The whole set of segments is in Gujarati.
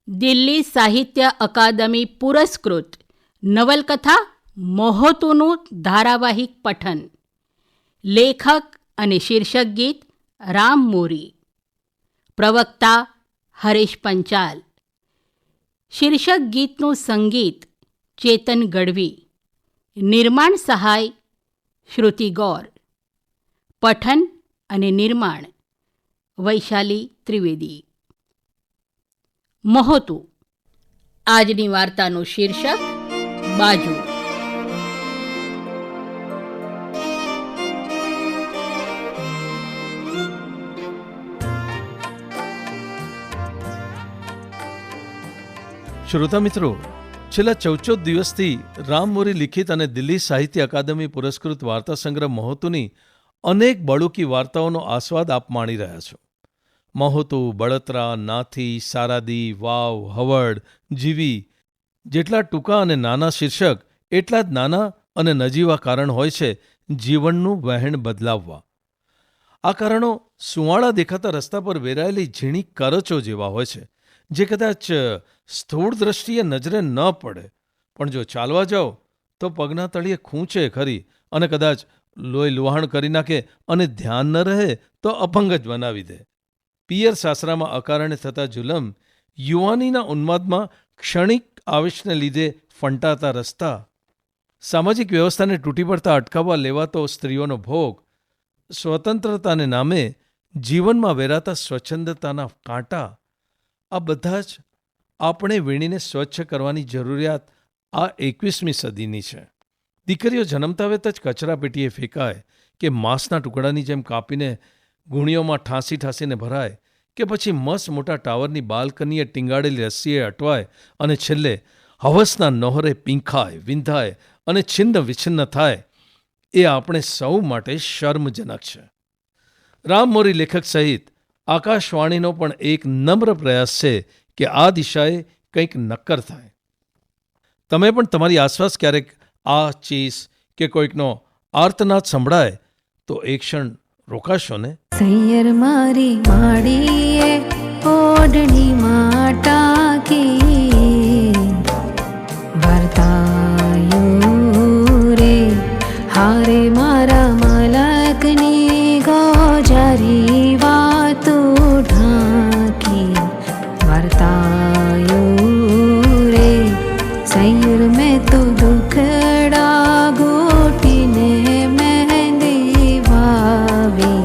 દિલ્હી સાહિત્ય અકાદમી પુરસ્કૃત નવલકથા મોહતુનું ધારાવાહિક પઠન. લેખક અને શીર્ષક ગીત રામ મોરી. પ્રવક્તા હરેશ પંચાલ. શીર્ષક ગીતનું સંગીત ચેતન ગઢવી. નિર્માણ સહાય શ્રુતિ ગૌર. પઠન અને નિર્માણ વૈશાલી ત્રિવેદી. મોહતું. આજની વાર્તાનું શીર્ષક બાજુ. શ્રોતા મિત્રો, છેલ્લા 14 દિવસથી રામમોરી લિખિત અને દિલ્હી સાહિત્ય અકાદમી પુરસ્કૃત વાર્તા સંગ્રહ મહોતુની અનેક બળુકી વાર્તાઓનો આસ્વાદ આપ માણી રહ્યા છો. મહોતુ, બળતરા, નાથી, સારાદી, વાવ, હવડ, જીવી જેટલા ટૂંકા અને નાના શીર્ષક એટલા જ નાના અને નજીવા કારણ હોય છે જીવનનું વહેણ બદલાવવા. આ કારણો સુંવાળા દેખાતા રસ્તા પર વેરાયેલી ઝીણી કરચો જેવા હોય છે, જે કદાચ સ્થૂળ દ્રષ્ટિએ નજરે ન પડે, પણ જો ચાલવા જાઓ તો પગના તળિયે ખૂંચે ખરી અને કદાચ લોહી લુહાણ કરી નાખે અને ધ્યાન ન રહે તો અપંગ જ બનાવી દે. પિયર સાસરામાં અકારણે થતા જુલમ, યુવાનીના ઉન્માદમાં ક્ષણિક આવેશને લીધે ફંટાતા રસ્તા, સામાજિક વ્યવસ્થાને તૂટી પડતા અટકાવવા લેવાતો સ્ત્રીઓનો ભોગ, સ્વતંત્રતાને નામે જીવનમાં વેરાતા સ્વચ્છંદતાના કાંટા, આ બધા જ આપણે વીણીને સ્વચ્છ કરવાની જરૂરિયાત આ 21મી સદીની છે. દીકરીઓ જન્મતા વેત જ કચરા પેટીએ ફેંકાય કે માંસના ટુકડાની જેમ કાપીને ગુણીઓમાં ઠાંસી ઠાંસીને ભરાય કે પછી મસ્ત મોટા ટાવરની બાલ્કનીએ ટીંગાડેલી રસ્સીએ અટવાય અને છેલ્લે હવસના નહોરે પીંખાય, વિંધાય અને છિન્ન વિછિન્ન થાય, એ આપણે સૌ માટે શર્મજનક છે. રામમોરી લેખક સહિત આકાશવાણીનો પણ એક નમ્ર પ્રયાસ છે કે આ દિશાએ કંઈક નક્કર થાય. તમે પણ તમારી આસપાસ ક્યારેક આ ચીસ કે કોઈકનો આર્તનાદ સંભળાય તો એક ક્ષણ રોકાશો ને? સૈયર મારી માડીએ ઓઢણી માટાકી વર્તાયું રે હારે મારા મલકની ગોજારી વાતો ઢાંકી વર્તાયું રે સૈયર મેં તો દુખડા ગોટીને મહેંદી વાવી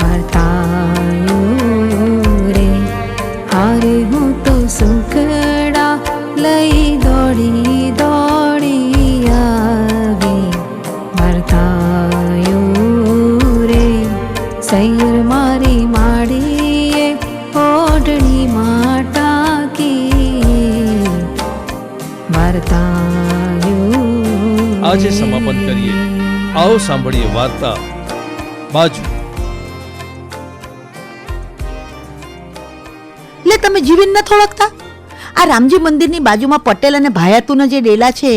વર્તાયું રે હારે હું તો સુખડા લઈ દોડી દોડી આવી વર્તાયું રે સૈયર મારી માડીએ ઓઢણી માટાકી વર્તાયું. આજે સમાપન કરીએ. આવો સાંભળીએ વાર્તા બાજુ. એટલે તમે જીવીને નથી ઓળખતા? આ રામજી મંદિરની બાજુમાં પટેલ અને ભાયાતુના જે ડેલા છે,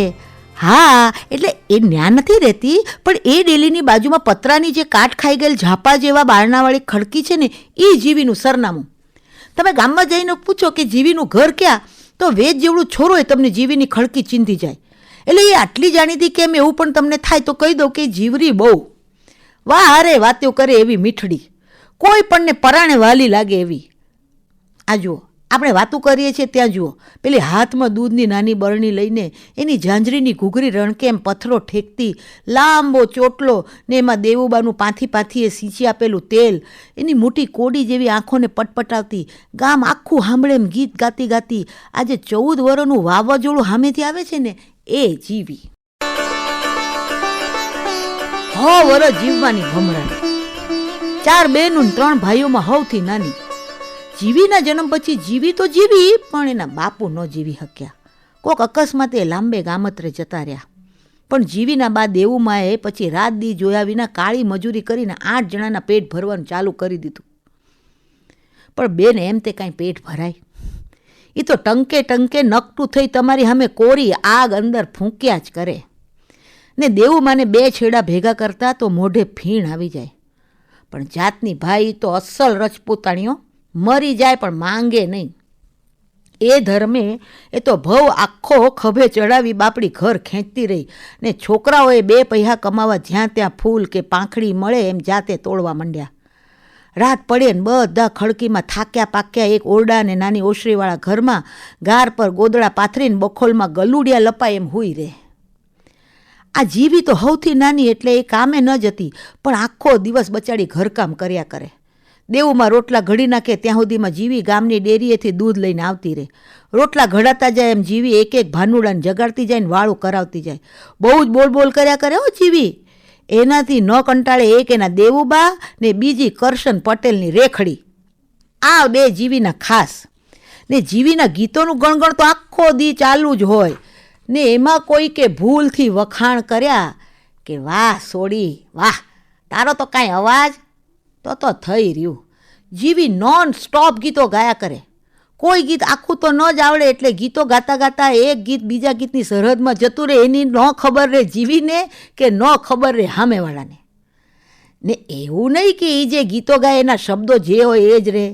હા, એટલે એ ન્યા નથી રહેતી, પણ એ ડેલીની બાજુમાં પતરાની જે કાટ ખાઈ ગયેલ ઝાપા જેવા બારણાવાળી ખડકી છે ને, એ જીવીનું સરનામું. તમે ગામમાં જઈને પૂછો કે જીવીનું ઘર ક્યાં, તો વેદ જેવડું છોરો એ તમને જીવીની ખડકી ચીંધી જાય. એટલે એ આટલી જાણીતી કેમ એવું પણ તમને થાય તો કહી દઉં કે જીવરી બહુ વાહ હારે વાતો કરે એવી મીઠડી, કોઈ પણને પરાણે વાલી લાગે એવી. આ જુઓ, આપણે વાતું કરીએ છીએ ત્યાં જુઓ, પેલી હાથમાં દૂધની નાની બરણી લઈને એની ઝાંઝરીની ઘૂઘરી રણકે એમ પથ્થરો ઠેકતી, લાંબો ચોટલો ને એમાં દેવુબાનું પાંથીએ સીંચી આપેલું તેલ, એની મોટી કોડી જેવી આંખોને પટપટાવતી, ગામ આખું સાંભળે એમ ગીત ગાતી ગાતી આજે 14 વર્ષનું વાવાઝોડું સામેથી આવે છે ને, એ જીવી. 6 વર્ષ જીવવાની ભમરાણી, 4 બહેનો ને 3 ભાઈઓમાં સૌથી નાની. જીવીના જન્મ પછી જીવી તો જીવી, પણ એના બાપુ ન જીવી શક્યા. કોક અકસ્માતે લાંબે ગામત્રે જતા રહ્યા. પણ જીવીના બા દેવુમાએ પછી રાત દી જોયા વિના કાળી મજૂરી કરીને 8 જણાના પેટ ભરવાનું ચાલુ કરી દીધું. પણ બેન એમ તે કાંઈ પેટ ભરાય? એ તો ટંકે ટંકે નકટું થઈ તમારી સામે કોરી આગ અંદર ફૂંક્યા જ કરે. ને દેવુમાને 2 છેડા ભેગા કરતા તો મોઢે ફીણ આવી જાય. પણ જાતની ભાઈ તો અસલ રજપૂતાણીઓ, મરી જાય પણ માંગે નહીં. એ ધર્મે એ તો ભવ આખો ખભે ચડાવી બાપડી ઘર ખેંચતી રહી ને છોકરાઓએ 2 પૈસા કમાવા જ્યાં ત્યાં ફૂલ કે પાંખડી મળે એમ જાતે તોડવા માંડ્યા. રાત પડે ને બધા ખડકીમાં થાક્યા પાક્યા એક ઓરડા ને નાની ઓસરીવાળા ઘરમાં ગાર પર ગોદડા પાથરીને બખોલમાં ગલુડિયા લપાય એમ હુઈ રહે. આ જીવી તો સૌથી નાની એટલે એ કામે ન જતી, પણ આખો દિવસ બચાડી ઘરકામ કર્યા કરે. દેવુમાં રોટલા ઘડી નાખે ત્યાં સુધીમાં જીવી ગામની ડેરીએથી દૂધ લઈને આવતી રહે. રોટલા ઘડાતા જાય એમ જીવી એક એક ભાનુડાને જગાડતી જાય ને વાળું કરાવતી જાય. બહુ જ બોલ બોલ કર્યા કરે હો જીવી. એનાથી ન કંટાળે એક એના દેવુબા ને બીજી કરશન પટેલની રેખડી. આ 2 જીવીના ખાસ. ને જીવીના ગીતોનું ગણગણ તો આખો દી ચાલુ જ હોય. ને એમાં કોઈ કે ભૂલથી વખાણ કર્યા કે વાહ સોડી વાહ, તારો તો કાંઈ અવાજ તો થઈ રહ્યું. જીવી નોન સ્ટોપ ગીતો ગાયા કરે. કોઈ ગીત આખું તો ન જ આવડે એટલે ગીતો ગાતા ગાતા એક ગીત બીજા ગીતની સરહદમાં જતું રહે. એની ન ખબર રહે જીવીને કે ન ખબર રહે સામેવાળાને. ને એવું નહીં કે એ જે ગીતો ગાય એના શબ્દો જે હોય એ જ રહે.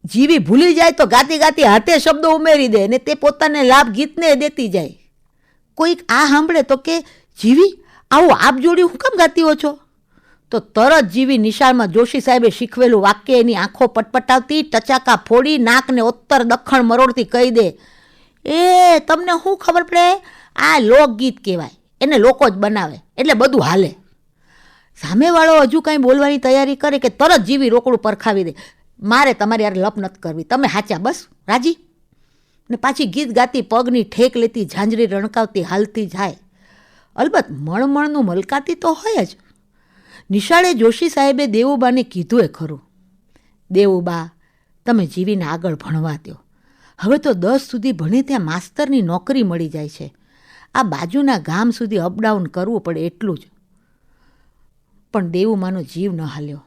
જીવી ભૂલી જાય તો ગાતી ગાતી હાથે શબ્દો ઉમેરી દે ને તે પોતાને લાભ ગીતને દેતી જાય. કોઈક આ સાંભળે તો કે જીવી આવું આપ જોડી હું કેમ ગાતી હો છો? તો તરત જીવી નિશાળમાં જોશી સાહેબે શીખવેલું વાક્ય એની આંખો પટપટાવતી ટચાકા ફોડી નાકને ઉત્તર દક્ષિણ મરોડતી કહી દે, એ તમને શું ખબર પડે, આ લોકગીત કહેવાય, એને લોકો જ બનાવે એટલે બધું હાલે. સામેવાળો હજુ કાંઈ બોલવાની તૈયારી કરે કે તરત જીવી રોકડું પરખાવી દે, મારે તમારી યાર લપ નથી કરવી, તમે હાચા બસ રાજી. ને પાછી ગીત ગાતી પગની ઠેક લેતી ઝાંઝરી રણકાવતી હાલતી જાય. અલબત્ત મણમણનું મલકાતી તો હોય જ. નિશાળે જોશી સાહેબે દેવુબાને કીધું એ ખરું, દેવુબા તમે જીવીને આગળ ભણવા દો. હવે તો 10 સુધી ભણે ત્યાં માસ્તરની નોકરી મળી જાય છે. આ બાજુના ગામ સુધી અપડાઉન કરવું પડે એટલું જ. પણ દેવુમાનો જીવ ન હાલ્યો.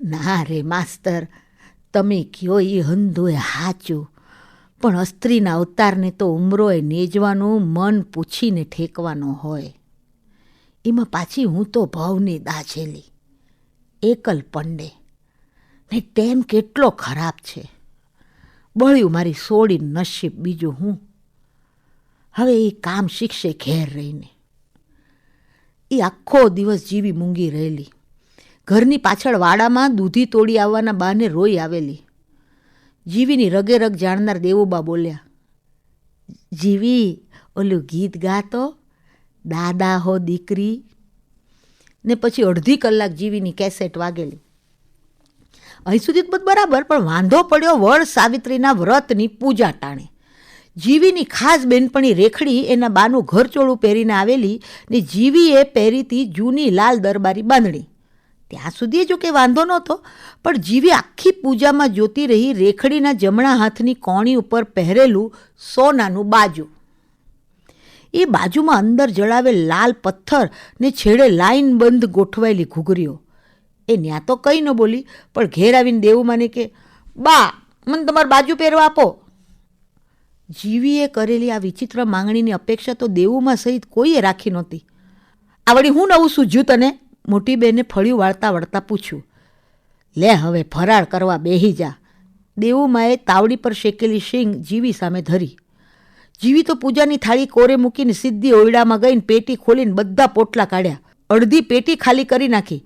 ના રે માસ્તર, તમે કયો એ હંધોએ હાચું, પણ અસ્ત્રીના અવતારને તો ઉમરોએ નેજવાનું, મન પૂછીને ઠેકવાનો હોય. એમાં પાછી હું તો ભવની દાછેલી, એકલ પંડે, ને ટેમ કેટલો ખરાબ છે. બળ્યું મારી સોડી નસીબ, બીજું હું. હવે એ કામ શીખશે ઘેર રહીને. એ આખો દિવસ જીવી મૂંગી રહેલી. ઘરની પાછળ વાડામાં દૂધી તોડી આવવાના બહાને રોઈ આવેલી. જીવીની રગે રગ જાણનાર દેવુબા બોલ્યા, જીવી ઓલું ગીત ગાતો, દાદા હો દીકરી. ને પછી અડધી કલાક જીવીની કેસેટ વાગેલી. અહીં સુધી તો બધું બરાબર, પણ વાંધો પડ્યો વડ સાવિત્રીના વ્રતની પૂજા ટાણે. જીવીની ખાસ બેનપણી રેખડી એના બાનું ઘરચોળું પહેરીને આવેલી ને જીવીએ પહેરીતી જૂની લાલ દરબારી બાંધણી. ત્યાં સુધી જો કે વાંધો નહોતો, પણ જીવી આખી પૂજામાં જોતી રહી રેખડીના જમણા હાથની કોણી ઉપર પહેરેલું સોનાનું બાજુ. એ બાજુમાં અંદર જડાવેલ લાલ પથ્થર ને છેડે લાઈન બંધ ગોઠવાયેલી ઘૂઘરીઓ. એ ન્યા તો કંઈ ન બોલી, પણ ઘેર આવીને દેવુમાને કે, બા મને તમારી બાજુ પહેરવા આપો. જીવીએ કરેલી આ વિચિત્ર માંગણીની અપેક્ષા તો દેવુમાં સહિત કોઈએ રાખી નહોતી. આ વળી હું નવું સૂઝ્યું તને? મોટી બેને ફળિયું વાળતા વળતા પૂછ્યું. લે હવે ફરાળ કરવા બેહી જા. દેવુમાએ તાવડી પર શેકેલી શીંગ જીવી સામે ધરી. જીવી તો પૂજાની થાળી કોરે મૂકીને સીધી ઓરડામાં ગઈને પેટી ખોલીને બધા પોટલા કાઢ્યા. અડધી પેટી ખાલી કરી નાખી.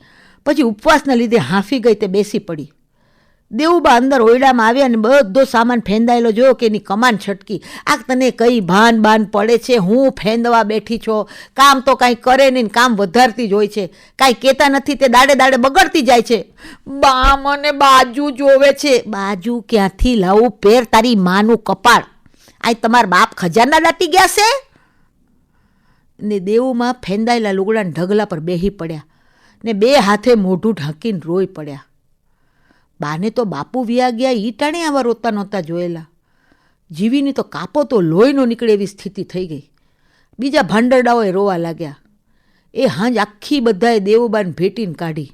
પછી ઉપવાસના લીધે હાંફી ગઈ તે બેસી પડી. દેવુબા અંદર ઓરડામાં આવ્યા અને બધો સામાન ફેંદાયેલો જોયો કે એની કમાન છટકી. આ તને કઈ ભાન પડે છે, હું ફેંદવા બેઠી છો? કામ તો કાંઈ કરે નહીં, કામ વધારતી જ હોય છે. કાંઈ કહેતા નથી તે દાડે દાડે બગડતી જાય છે. બા મને બાજુ જોવે છે. બાજુ ક્યાંથી લાવું? પેર તારી માનું કપાળ. આ તમારા બાપ ખજાના દાટી ગયા છે? ને દેવુમાં ફેંદાયેલા લુગડાના ઢગલા પર બેહી પડ્યા ને 2 હાથે મોઢું ઢાંકીને રોઈ પડ્યા. બાને તો બાપુ વ્યા ગયા ઈ ટાણે આવા રોતા નહોતા જોયેલા. જીવીની તો કાપો તો લોહીનો નીકળે એવી સ્થિતિ થઈ ગઈ. બીજા ભાંડરડાઓએ રોવા લાગ્યા. એ હાંજ આખી બધાએ દેવુબાને ભેટીને કાઢી.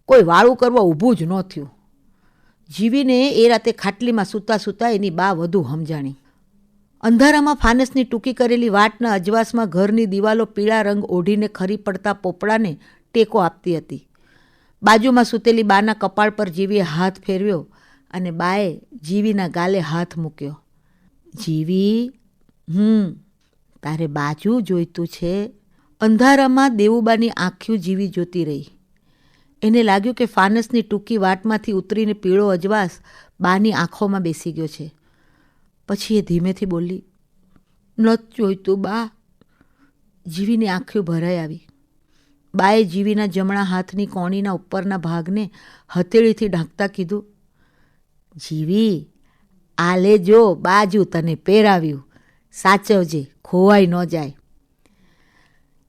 કોઈ વાળું કરવા ઊભું જ ન થયું. જીવીને એ રાતે ખાટલીમાં સૂતા સૂતા એની બા વધુ સમજાણી. અંધારામાં ફાનસની ટૂંકી કરેલી વાટના અજવાસમાં ઘરની દિવાલો પીળા રંગ ઓઢીને ખરી પડતા પોપડાને ટેકો આપતી હતી. બાજુમાં સૂતેલી બાના કપાળ પર જીવીએ હાથ ફેરવ્યો અને બાએ જીવીના ગાલે હાથ મૂક્યો. જીવી, તારે બાજુ જોઈતું છે. અંધારામાં દેવુબાની આંખ્યું જીવી જોતી રહી. એને લાગ્યું કે ફાનસની ટૂંકી વાટમાંથી ઉતરીને પીળો અજવાસ બાની આંખોમાં બેસી ગયો છે. પછી એ ધીમેથી બોલી, નથી જોઈતું બા. જીવીની આંખો ભરાઈ આવી. બાએ જીવીના જમણા હાથની કોણીના ઉપરના ભાગને હથેળીથી ઢાંકતા કીધું, જીવી, આ લેજો બાજુ તને પહેરાવ્યું, સાચવજે, ખોવાઈ ન જાય.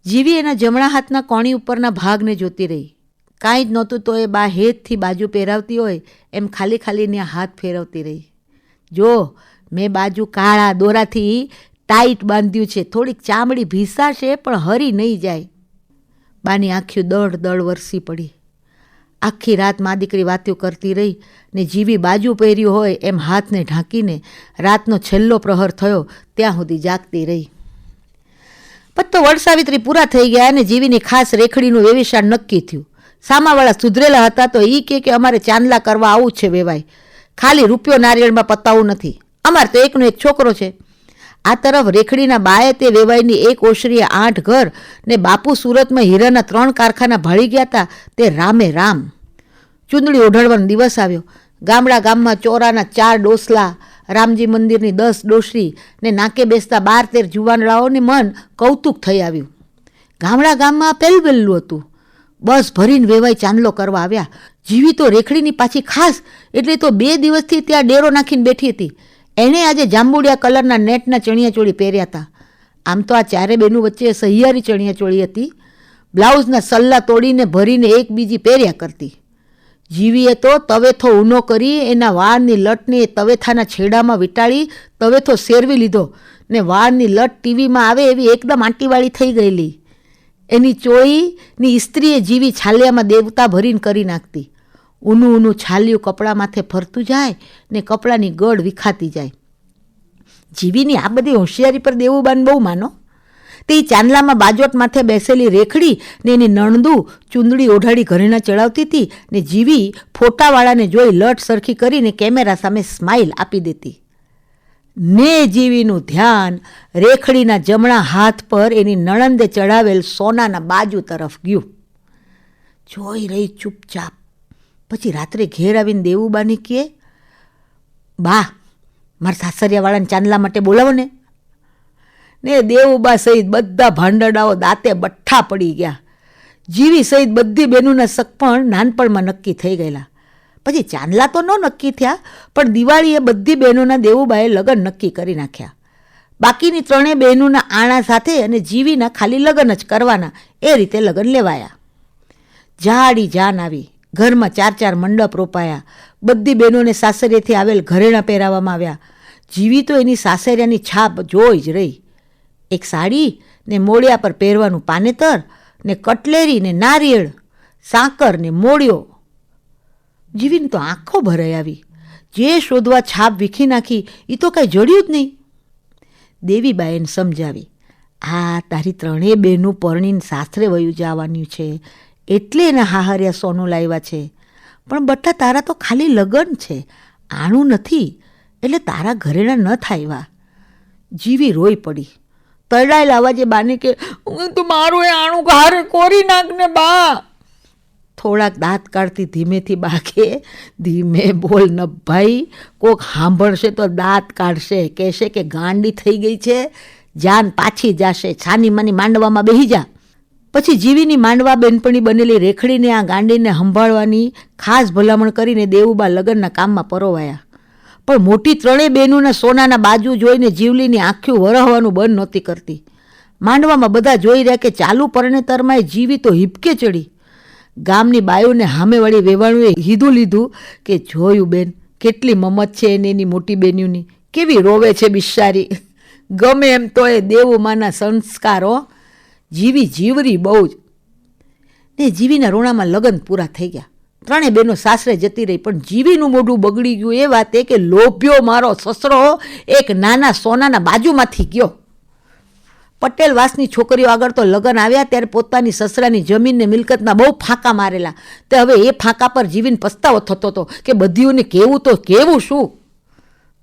જીવી એના જમણા હાથના કોણી ઉપરના ભાગને જોતી રહી. કાંઈ જ નહોતું તો એ બા હેતથી બાજુ પહેરાવતી હોય એમ ખાલી ખાલીને હાથ ફેરવતી રહી. જો, મેં બાજુ કાળા દોરાથી ટાઈટ બાંધ્યું છે, થોડીક ચામડી ભીસાશે પણ હરી નહીં જાય. બાની આંખો દળ દળ વરસી પડી. આખી રાત મા દીકરી વાતો કરતી રહી ને જીવી બાજુ પહેર્યું હોય એમ હાથને ઢાંકીને રાતનો છેલ્લો પ્રહર થયો ત્યાં સુધી જાગતી રહી. પછી તો વડસાવિત્રી પૂરા થઈ ગયા અને જીવીની ખાસ રેખડીનું વેવિશાળ નક્કી થયું. સામાવાળા સુધરેલા હતા તો એ કે અમારે ચાંદલા કરવા આવું છે વેવાય, ખાલી રૂપિયો નારિયેળમાં પતાવવું નથી, અમારે તો એકનો એક છોકરો છે. આ તરફ રેખડીના બાએ તે વેવાઈની એક ઓશરીએ 8 ઘર ને બાપુ સુરતમાં હીરાના 3 કારખાના ભાળી ગયા હતા તે રામે રામ. ચૂંદડી ઓઢાડવાનો દિવસ આવ્યો. ગામમાં ચોરાના 4 ડોસલા, રામજી મંદિરની 10 ડોસરી ને નાકે બેસતા 12-13 જુવાનડાઓને મન કૌતુક થઈ આવ્યું. ગામમાં પહેલું હતું. બસ ભરીને વેવાઈ ચાંદલો કરવા આવ્યા. જીવી તો રેખડીની પાછી ખાસ એટલે તો 2 દિવસથી ત્યાં ડેરો નાખીને બેઠી હતી. એણે આજે જાંબુડિયા કલરના નેટના ચણિયાચોળી પહેર્યા હતા. આમ તો આ 4 બહેનો વચ્ચે સહિયારી ચણિયાચોળી હતી. બ્લાઉઝના સલ્લા તોડીને ભરીને એક બીજી પહેર્યા કરતી. જીવીએ તો તવેથો ઊનો કરી એના વાળની લટને તવેથાના છેડામાં વીંટાળી તવેથો શેરવી લીધો ને વાળની લટ ટીવીમાં આવે એવી એકદમ આંટીવાળી થઈ ગયેલી. એની ચોળીની ઇસ્ત્રીએ જીવી છાલિયામાં દેવતા ભરીને કરી નાખતી. ઊનું છાલિયું કપડાં માથે ફરતું જાય ને કપડાની ગળ વિખાતી જાય. જીવીની આ બધી હોશિયારી પર દેવુબાન બહુ માનો. તે ચાંદલામાં બાજોટ માથે બેસેલી રેખડી ને એની નણદુ ચૂંદડી ઓઢાડી ઘરેણા ચડાવતી હતી ને જીવી ફોટાવાળાને જોઈ લટ સરખી કરીને કેમેરા સામે સ્માઇલ આપી દેતી. ને જીવીનું ધ્યાન રેખડીના જમણા હાથ પર એની નણંદે ચડાવેલ સોનાના બાજુ તરફ ગયું. જોઈ રહી ચૂપચાપ. પછી રાત્રે ઘેર આવીને દેવુબાની કહે, બા, મારા સાસરિયાવાળાને ચાંદલા માટે બોલાવો ને. દેવુબા સહિત બધા ભાંડડાઓ દાંતે બઠ્ઠા પડી ગયા. જીવી સહિત બધી બહેનોના સગપણ નાનપણમાં નક્કી થઈ ગયેલા. પછી ચાંદલા તો ન નક્કી થયા પણ દિવાળીએ બધી બહેનોના દેવુબાએ લગ્ન નક્કી કરી નાખ્યા. બાકીની 3 બહેનોના આણા સાથે અને જીવીના ખાલી લગ્ન જ કરવાના એ રીતે લગ્ન લેવાયા. જાડી જાન આવી. ઘરમાં 4 મંડપ રોપાયા. બધી બહેનોને સાસરિયેથી આવેલ ઘરેણાં પહેરાવવામાં આવ્યા. જીવી તો એની સાસરિયાની છાપ જોઈ જ રહી. એક સાડી ને મોડિયા પર પહેરવાનું પાનેતર ને કટલેરી ને નારિયેળ, સાકર ને મોડિયો. જીવીને તો આંખો ભરાઈ આવી. જે શોધવા છાપ વીખી નાખી એ તો કાંઈ જડ્યું જ નહીં. દેવીબાઈને સમજાવી, આ તારી 3 બહેનું પરણીને સાસરે વયું જવાનું છે એટલે એના હાહરિયા સોનું લાવ્યા છે. પણ બટા તારા તો ખાલી લગ્ન છે, આણું નથી, એટલે તારા ઘરેણા ન થાયવા. જીવી રોઈ પડી. તરડાયેલા અવાજે બાને કે, તું મારું એ આણું ઘારે કોરી નાખ ને બા. થોડાક દાંત કાઢતી ધીમેથી બા કે, ધીમે બોલ ન ભાઈ, કોક સાંભળશે તો દાંત કાઢશે, કહેશે કે ગાંડી થઈ ગઈ છે, જાન પાછી જાશે, છાની માની માંડવામાં બેહી જા. પછી જીવીની માંડવા બેનપણી બનેલી રેખડીને આ ગાંડીને સંભાળવાની ખાસ ભલામણ કરીને દેવુબા લગ્નના કામમાં પરોવાયા. પણ મોટી 3 બહેનોના સોનાના બાજુ જોઈને જીવલીની આંખો વરહવાનું બંધ નહોતી કરતી. માંડવામાં બધા જોઈ રહ્યા કે ચાલુ પરણેતરમાં જીવી તો હિપકે ચડી. ગામની બાયોને સામેવાળી વેવાણુએ હીધું લીધું કે જોયું બેન, કેટલી મમત છે એની મોટી બહેનોની, કેવી રોવે છે બિચારી. ગમે એમ તો એ દેવુમાના સંસ્કારો. જીવી જીવરી બહુ જ. ને જીવીના રોણામાં લગ્ન પૂરા થઈ ગયા. 3 બહેનો સાસરે જતી રહી. પણ જીવીનું મોઢું બગડી ગયું એ વાતે કે લોભ્યો મારો સસરો એક નાના સોનાના બાજુમાંથી ગયો. પટેલ વાસની છોકરીઓ આગળ તો લગ્ન આવ્યા ત્યારે પોતાની સસરાની જમીનને મિલકતના બહુ ફાંકા મારેલા. તે હવે એ ફાંકા પર જીવીને પસ્તાવો થતો હતો કે બધીઓને કેવું તો કેવું શું.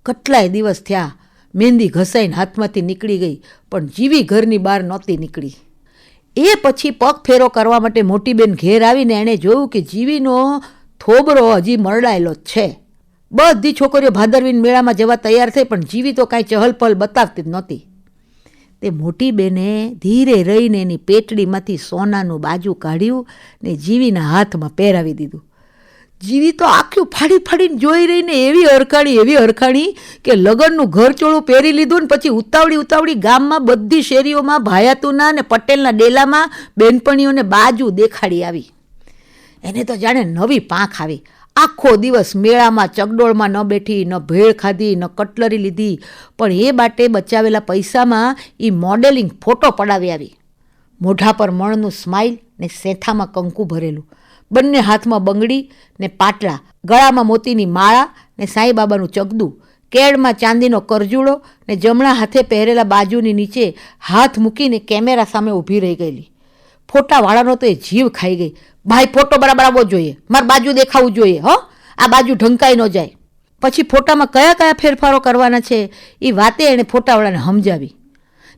કેટલાય દિવસ થયા, મહેંદી ઘસાઈને હાથમાંથી નીકળી ગઈ, પણ જીવી ઘરની બહાર નહોતી નીકળી. એ પછી પગ ફેરો કરવા માટે મોટી બેન ઘેર આવીને એણે જોયું કે જીવીનો થોબરો હજી મરડાયેલો જ છે. બધી છોકરીઓ ભાદરવીન મેળામાં જવા તૈયાર થઈ, પણ જીવી તો કાંઈ ચહલપહલ બતાવતી જ નહોતી. તે મોટી બેને ધીરે રહીને એની પેટડીમાંથી સોનાનું બાજુ કાઢ્યું ને જીવીના હાથમાં પહેરાવી દીધું. જીવી તો આખું ફાડી ફાડીને જોઈ રહીને એવી હરખાણી કે લગ્નનું ઘરચોળું પહેરી લીધું ને પછી ઉતાવળી ગામમાં બધી શેરીઓમાં ભાયાતુના ને પટેલના ડેલામાં બેનપણીઓને બાજુ દેખાડી આવી. એને તો જાણે નવી પાંખ આવી. આખો દિવસ મેળામાં ચગડોળમાં ન બેઠી, ન ભેળ ખાધી, ન કટલરી લીધી, પણ એ બાટે બચાવેલા પૈસામાં એ મોડેલિંગ ફોટો પડાવી આવી. મોઢા પર મણનું સ્માઇલ ને સેથામાં કંકુ ભરેલું, બંને હાથમાં બંગડી ને પાટલા, ગળામાં મોતીની માળા ને સાંઈબાબાનું ચગદું, કેળમાં ચાંદીનો કરજુડો ને જમણા હાથે પહેરેલા બાજુની નીચે હાથ મૂકીને કેમેરા સામે ઊભી રહી ગયેલી. ફોટાવાળાનો તો એ જીવ ખાઈ ગઈ. ભાઈ ફોટો બરાબર આવવો જોઈએ, મારી બાજુ દેખાવું જોઈએ, હો આ બાજુ ઢંકાઈ ન જાય. પછી ફોટામાં કયા ફેરફારો કરવાના છે એ વાતે એણે ફોટાવાળાને સમજાવી.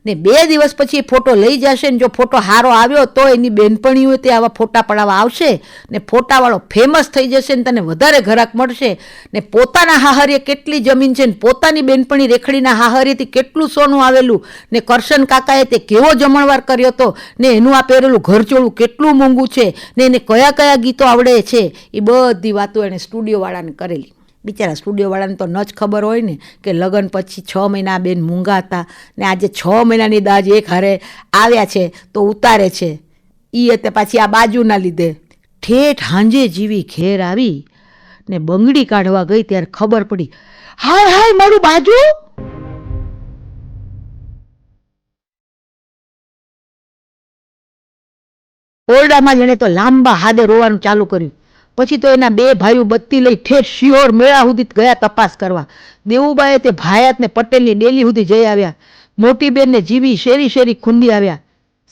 ને 2 દિવસ પછી એ ફોટો લઈ જશે ને જો ફોટો સારો આવ્યો તો એની બેનપણીઓ તે આવા ફોટા પડાવવા આવશે ને ફોટાવાળો ફેમસ થઈ જશે ને તને વધારે ઘરાક મળશે. ને પોતાના હાહરીએ કેટલી જમીન છે ને પોતાની બેનપણી રેખડીના હાહરીથી કેટલું સોનું આવેલું ને કરશન કાકાએ તે કેવો જમણવાર કર્યો હતો ને એનું આ પહેરેલું ઘરચોળું કેટલું મોંઘું છે ને એને કયા ગીતો આવડે છે, એ બધી વાતો એણે સ્ટુડિયોવાળાને કરેલી. બિચારા સ્ટુડિયોવાળાને તો ન જ ખબર હોય ને કે લગ્ન પછી 6 મહિના બેન મૂંગા હતા ને આજે 6 મહિનાની દાજ એક હારે આવ્યા છે તો ઉતારે છે. એ તે પાછી આ બાજુના લીધે. ઠેઠ હાંજે જીવી ઘેર આવી ને બંગડી કાઢવા ગઈ ત્યારે ખબર પડી, હાય મારું બાજુ. ઓરડામાં જેણે તો લાંબા હાદે રોવાનું ચાલુ કર્યું. પછી તો એના 2 ભાઈઓ બત્તી લઈ ઠેઠ શિયોર મેળા સુધી ગયા તપાસ કરવા. દેવુબાએ તે ભાયાત ને પટેલની ડેલી સુધી જઈ આવ્યા. મોટી બેનને જીવી શેરી ખૂંદી આવ્યા.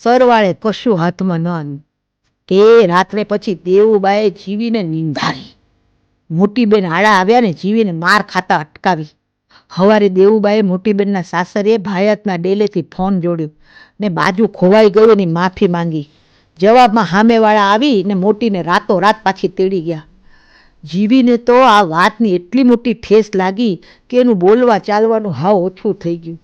સરવાળે કશું હાથમાં ન. તે રાત્રે પછી દેવુબાએ જીવીને નિંધારી. મોટી બેન આડા આવ્યા ને જીવીને માર ખાતા અટકાવી. સવારે દેવુબાએ મોટી બેનના સાસરે ભાયાતના ડેલેથી ફોન જોડ્યો ને બાજુ ખોવાઈ ગયો એની માફી માંગી. જવાબમાં સામેવાળા આવી ને મોટીને રાતોરાત પાછી તેડી ગયા. જીવીને તો આ વાતની એટલી મોટી ઠેસ લાગી કે એનું બોલવા ચાલવાનું હાવ ઓછું થઈ ગયું.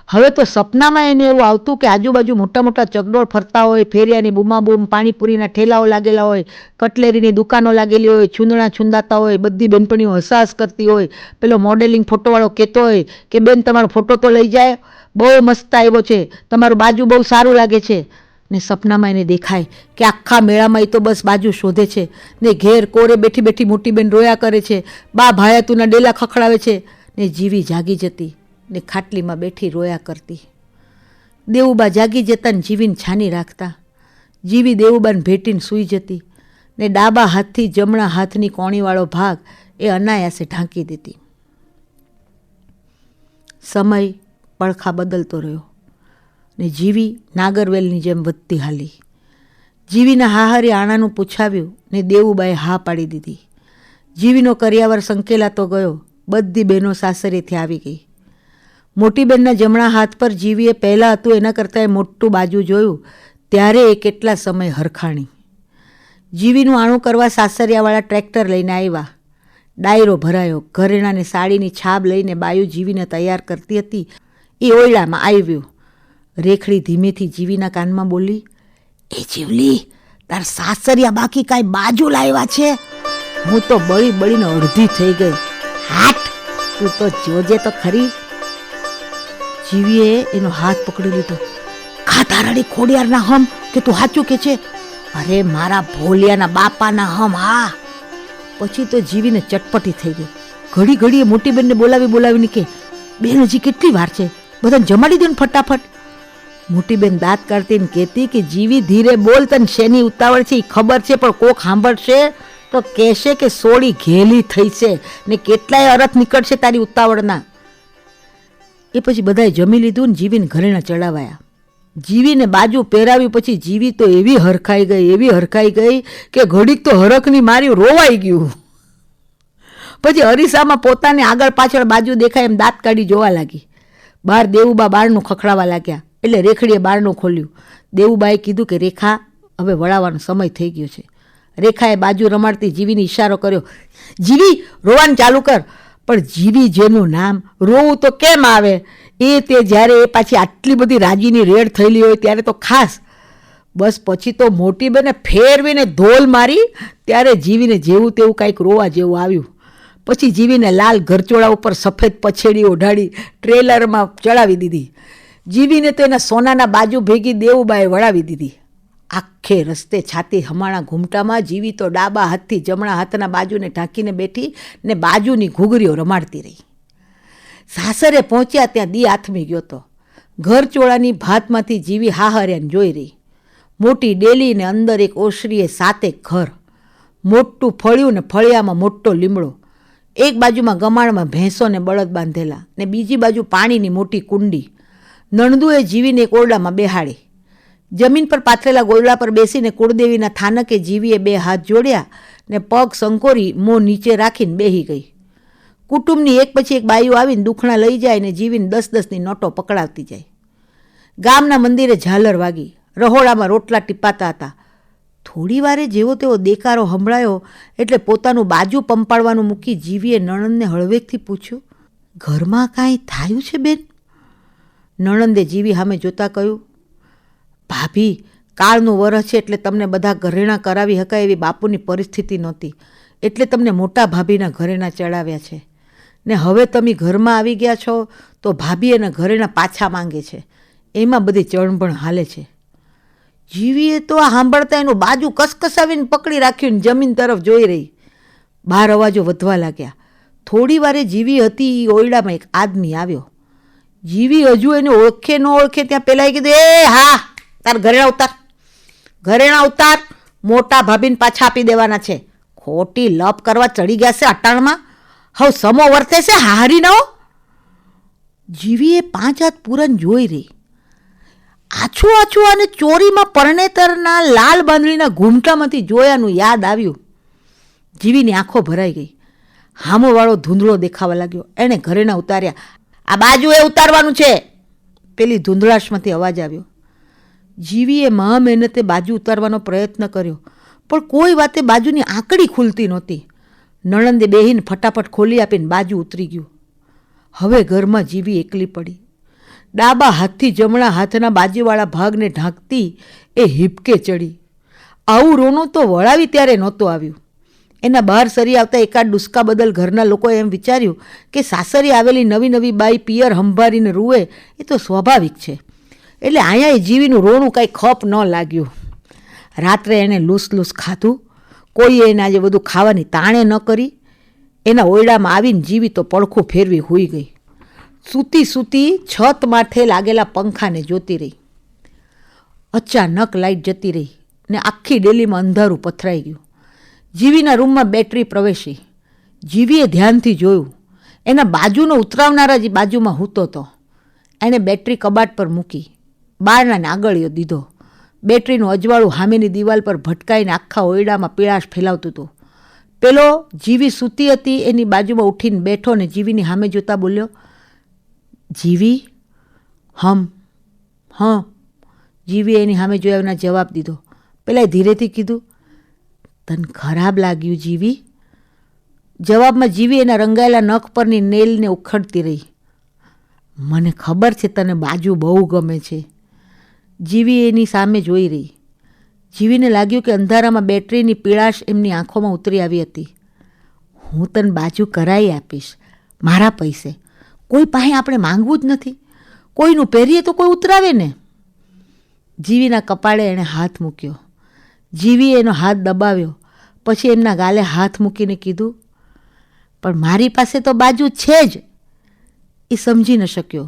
હવે તો સપનામાં એને એવું આવતું કે આજુબાજુ મોટા ચગડોળ ફરતા હોય, ફેરિયાની બૂમાબૂમ, પાણીપુરીના ઠેલાઓ લાગેલા હોય, કટલેરીની દુકાનો લાગેલી હોય, છૂંદણા છૂંદાતા હોય, બધી બેનપણીઓ હસાહસ કરતી હોય. પેલો મોડેલિંગ ફોટોવાળો કહેતો હોય કે બેન તમારો ફોટો તો લઈ જાય, બહુ મસ્ત આવ્યો છે, તમારું બાજુ બહુ સારું લાગે છે. ને સપનામાં એને દેખાય કે આખા મેળામાં એ તો બસ બાજુ શોધે છે ને ઘેર કોરે બેઠી મોટી બેન રોયા કરે છે, બા ભાયાતુના ડેલા ખખડાવે છે ને જીવી જાગી જતી ને ખાટલીમાં બેઠી રોયા કરતી. દેવુબા જાગી જતા ને જીવીને છાની રાખતા. જીવી દેવુબાને ભેટીને સૂઈ જતી ને ડાબા હાથથી જમણા હાથની કોણીવાળો ભાગ એ અનાયાસે ઢાંકી દેતી. સમય પડખા બદલતો રહ્યો ને જીવી નાગરવેલની જેમ વધતી હાલી. જીવીના હાહરી આણાનું પૂછાવ્યું ને દેવુબાએ હા પાડી દીધી. જીવીનો કરિયાવર સંકેલાતો ગયો. બધી બહેનો સાસરેથી આવી ગઈ. મોટી બેનના જમણા હાથ પર જીવીએ પહેલાં હતું એના કરતાં મોટું બાજુ જોયું ત્યારે એ કેટલા સમય હરખાણી. જીવીનું આણું કરવા સાસરિયાવાળા ટ્રેક્ટર લઈને આવ્યા. ડાયરો ભરાયો. ઘરેણાને સાડીની છાબ લઈને બાયુ જીવીને તૈયાર કરતી હતી. એ ઓયડામાં આવ્યું. રેખડી ધીમેથી જીવીના કાનમાં બોલી, એ જીવલી, તાર સાસરિયા બાકી કાંઈ બાજુ લાવ્યા છે? હું તો બળીને અડધી થઈ ગઈ. હાટ, તું તો જોજે તો ખરી. જીવીએ એનો હાથ પકડી લીધો. ખા તારાડી ખોડિયારના હમ કે તું સાચું કે છે? અરે મારા ભોલિયાના બાપાના હમ. હા. પછી તો જીવીને ચટપટી થઈ ગઈ. ઘડીએ મોટી બેનને બોલાવીને કે, બેન હજી કેટલી વાર છે, બધાને જમાડી દો ને ફટાફટ. મોટી બેન દાંત કાઢતીને કહેતી કે જીવી ધીરે બોલ, તને શેની ઉતાવળ છે એ ખબર છે, પણ કોક સાંભળશે તો કહેશે કે સોળી ઘેલી થઈ છે ને કેટલાય અરથ નીકળશે તારી ઉતાવળના. એ પછી બધાએ જમી લીધું ને જીવીને ઘરેણા ચડાવાયા. જીવીને બાજુ પહેરાવી પછી જીવી તો એવી હરખાઈ ગઈ કે ઘડીક તો હરખની મારી રોવાઈ ગયું. પછી અરીસામાં પોતાને આગળ પાછળ બાજુ દેખાય એમ દાંત કાઢી જોવા લાગી. બહાર દેવુબા બારણું ખખડાવા લાગ્યા એટલે રેખડીએ બારણું ખોલ્યું. દેવુબાએ કીધું કે રેખા, હવે વળાવવાનો સમય થઈ ગયો છે. રેખાએ બાજુ રમાડતી જીવીને ઈશારો કર્યો. જીવી, રોવાનું ચાલુ કર. પણ જીવી જેનું નામ, રોવું તો કેમ આવે? તે જ્યારે એ પાછી આટલી બધી રાજીની રેડ થયેલી હોય ત્યારે તો ખાસ. બસ પછી તો મોટી બેને ફેરવીને ધોલ મારી ત્યારે જીવીને જેવું તેવું કાંઈક રોવા જેવું આવ્યું. પછી જીવીને લાલ ઘરચોળા ઉપર સફેદ પછેડી ઓઢાડી ટ્રેલરમાં ચડાવી દીધી. જીવીને તો એના સોનાના બાજુ ભેગી દેવુબાએ વળાવી દીધી. આખે રસ્તે છાતી હમાણા ઘૂમટામાં જીવી તો ડાબા હાથથી જમણા હાથના બાજુને ઢાંકીને બેઠી ને બાજુની ઘૂઘરીઓ રમાડતી રહી. સાસરે પહોંચ્યા ત્યાં દી આથમી ગયો તો. ઘરચોળાની ભાતમાંથી જીવી હાહર્યાને જોઈ રહી. મોટી ડેલી ને અંદર એક ઓસરીએ 7 ઘર. મોટું ફળિયું ને ફળિયામાં મોટો લીમડો. એક બાજુમાં ગમાણમાં ભેંસો ને બળદ બાંધેલા ને બીજી બાજુ પાણીની મોટી કુંડી. નણદુએ જીવીને એક ઓરડામાં બેહાડી. જમીન પર પાથરેલા ગોદડા પર બેસીને કુળદેવીના થાનકે જીવીએ 2 હાથ જોડ્યા ને પગ સંકોરી મોં નીચે રાખીને બેહી ગઈ. કુટુંબની એક પછી એક બાઈઓ આવીને દુખણા લઈ જાય ને જીવીને 10-10ની નોટો પકડાવતી જાય. ગામના મંદિરે ઝાલર વાગી. રહોડામાં રોટલા ટીપાતા હતા. થોડી વારે જેવો તેવો દેકારો સંભળાયો એટલે પોતાનું બાજુ પંપાડવાનું મૂકી જીવીએ નણંદને હળવેકથી પૂછ્યું, ઘરમાં કાંઈ થાયું છે બેન? નણંદે જીવી સામે જોતા કહ્યું, ભાભી, કાળનું વરસ છે એટલે તમને બધા ઘરેણાં કરાવી શકાય એવી બાપુની પરિસ્થિતિ નહોતી એટલે તમને મોટા ભાભીના ઘરેણાં ચડાવ્યા છે ને હવે તમે ઘરમાં આવી ગયા છો તો ભાભી એના ઘરેણાં પાછા માંગે છે. એમાં બધી ચણભણ હાલે છે. જીવીએ તો આ સાંભળતા એનું બાજુ કસકસાવીને પકડી રાખ્યું ને જમીન તરફ જોઈ રહી. બહાર અવાજો વધવા લાગ્યા. થોડી વારે જીવી હતી એ ઓરડામાં એક આદમી આવ્યો. જીવી હજુ એને ઓળખે ન ઓળખે ત્યાં પેલા કીધું, એ હા, તાર ઘરેણા ઉતાર, મોટા ભાભીને પાછા આપી દેવાના છે. ખોટી લપ કરવા ચડી ગયા છે અટાણમાં. હવે સમો વર્તે છે, હારી ન હો. જીવીએ 5 હાથ પૂરન જોઈ રહી. આછું અને ચોરીમાં પરણેતરના લાલ બાંધણીના ઘૂમટામાંથી જોયાનું યાદ આવ્યું. જીવીની આંખો ભરાઈ ગઈ. હામોવાળો ધૂંધળો દેખાવા લાગ્યો. એણે ઘરેણા ઉતાર્યા. આ બાજુએ ઉતારવાનું છે, પેલી ધૂંધળાશમાંથી અવાજ આવ્યો. જીવીએ મહા મહેનતે બાજુ ઉતારવાનો પ્રયત્ન કર્યો પણ કોઈ વાતે બાજુની આંકડી ખુલતી નહોતી. નણંદે બેહીને ફટાફટ ખોલી આપીને બાજુ ઉતરી ગયું. હવે ઘરમાં જીવી એકલી પડી. ડાબા હાથથી જમણા હાથના બાજુવાળા ભાગને ઢાંકતી એ હિપકે ચડી. આવું રોનું તો વળાવી ત્યારે નહોતું આવ્યું. એના બહાર સરી આવતા એકાદ ડુસકા બદલ ઘરના લોકોએ એમ વિચાર્યું કે સાસરી આવેલી નવી બાઈ પિયર હંભારીને રૂવે એ તો સ્વાભાવિક છે. એટલે અહીંયા જીવીનું રોણું કાંઈ ખપ ન લાગ્યું. રાત્રે એણે લૂસ ખાધું. કોઈએ એને આજે બધું ખાવાની તાણે ન કરી. એના ઓરડામાં આવીને જીવી તો પડખું ફેરવી હોઈ ગઈ. સૂતી છત માથે લાગેલા પંખાને જોતી રહી. અચાનક લાઈટ જતી રહી ને આખી ડેલીમાં અંધારું પથરાઈ ગયું. જીવીના રૂમમાં બેટરી પ્રવેશી. જીવીએ ધ્યાનથી જોયું. એના બાજુનો ઉતરાવનારા જ બાજુમાં હૂતો હતો. એણે બેટરી કબાટ પર મૂકી. બારણાને આગળિયો દીધો. બેટરીનું અજવાળું સામેની દિવાલ પર ભટકાઈને આખા ઓરડામાં પીળાશ ફેલાવતું હતું. પેલો જીવી સૂતી હતી એની બાજુમાં ઉઠીને બેઠો ને જીવીની સામે જોતા બોલ્યો, જીવી? હા. જીવીએ એની સામે જોયા વિના જવાબ દીધો. પેલાએ ધીરેથી કીધું, તને ખરાબ લાગ્યું જીવી? જવાબમાં જીવી એના રંગાયેલા નખ પરની નેલને ઉખડતી રહી. મને ખબર છે તને બાજુ બહુ ગમે છે. જીવી એની સામે જોઈ રહી. જીવીને લાગ્યું કે અંધારામાં બેટરીની પીળાશ એમની આંખોમાં ઉતરી આવી હતી. હું તને બાજુ કરાવી આપીશ, મારા પૈસે. કોઈ પાસે આપણે માંગવું જ નથી. કોઈનું પહેરીએ તો કોઈ ઉતરાવે ને. જીવીના કપાળે એણે હાથ મૂક્યો. જીવીએ એનો હાથ દબાવ્યો. પછી એમના ગાલે હાથ મૂકીને કીધું, પણ મારી પાસે તો બાજુ છે જ. એ સમજી ન શક્યો.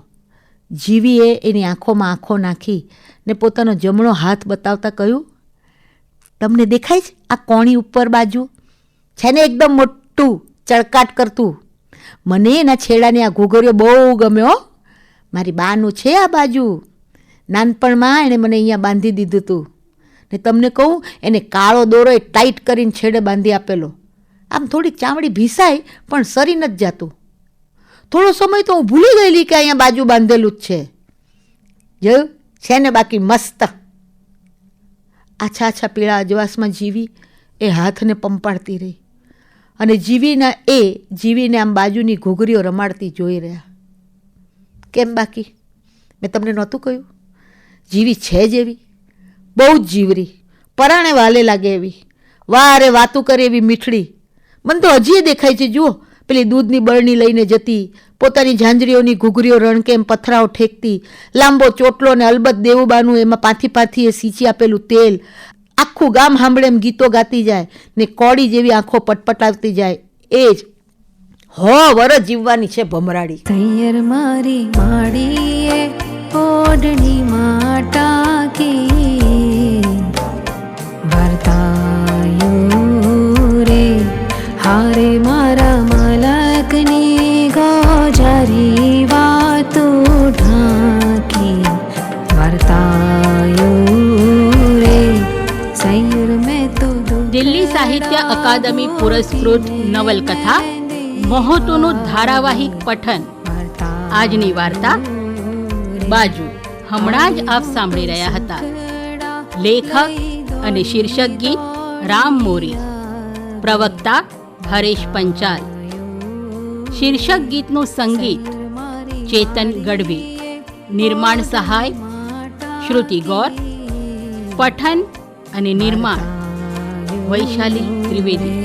જીવીએ એની આંખોમાં આંખો નાખી ને પોતાનો જમણો હાથ બતાવતા કહ્યું, તમને દેખાય છે આ કોણી ઉપર બાજુ? છે ને એકદમ મોટું ચળકાટ કરતું. મને એના છેડાની આ ઘૂઘરીઓ બહુ ગમ્યો. મારી બાનું છે આ બાજુ. નાનપણમાં એણે મને અહીંયા બાંધી દીધું હતું ને તમને કહું એને કાળો દોરો એ ટાઈટ કરીને છેડે બાંધી આપેલો. આમ થોડીક ચામડી ભીસાય પણ સરી નથી જાતું. થોડો સમય તો હું ભૂલી ગયેલી કે અહીંયા બાજુ બાંધેલું જ છે. જોયું છે ને બાકી મસ્ત. આછા આછા પીળા અજવાસમાં જીવી એ હાથને પંપાડતી રહી અને જીવીને આમ બાજુની ઘૂઘરીઓ રમાડતી જોઈ રહ્યા. કેમ બાકી મેં તમને નહોતું કહ્યું? જીવી છે જેવી, બહુ જ જીવરી, પરાણે વાલે લાગે એવી, વારે વાતું કરે એવી મીઠડી. મને તો હજી દેખાય છે. જુઓ પેલી દૂધની બરણી લઈને જતી, પોતાની ઝાંઝરીઓની ઘૂઘરીઓ રણકેમ પથરાઓ ઠેકતી, લાંબો ચોટલો ને અલબત્ત દેવુબાનું એમાં પાથી એ સીંચી આપેલું તેલ, આખું ગામ સાંભળે એમ ગીતો ગાતી જાય ને કોડી જેવી આંખો પટપટાવતી જાય. એ જ વરસ જીવવાની છે ભમરાડી. સૈયર મારી માડીએ ઓઢણી માટાકી વર્તાયું રે હારે મારા મલકની ગોજારી વાતો ઢાંકી વર્તાયું રે સૈયર મેં તો દિલ્હી સાહિત્ય અકાદમી પુરસ્કૃત નવલકથા મહોતુનું ધારાવાહિક પઠન. આજની વાર્તા બાજુ હમણાં જ આપ સાંભળી રહ્યા હતા. લેખક અને શીર્ષક ગીત રામ મોરી, પ્રવક્તા હરેશ પંચાલ. શીર્ષક ગીતનું સંગીત ચેતન ગઢવી, નિર્માણ સહાય શ્રુતિ ગૌર, પઠન અને નિર્માણ વૈશાલી ત્રિવેદી.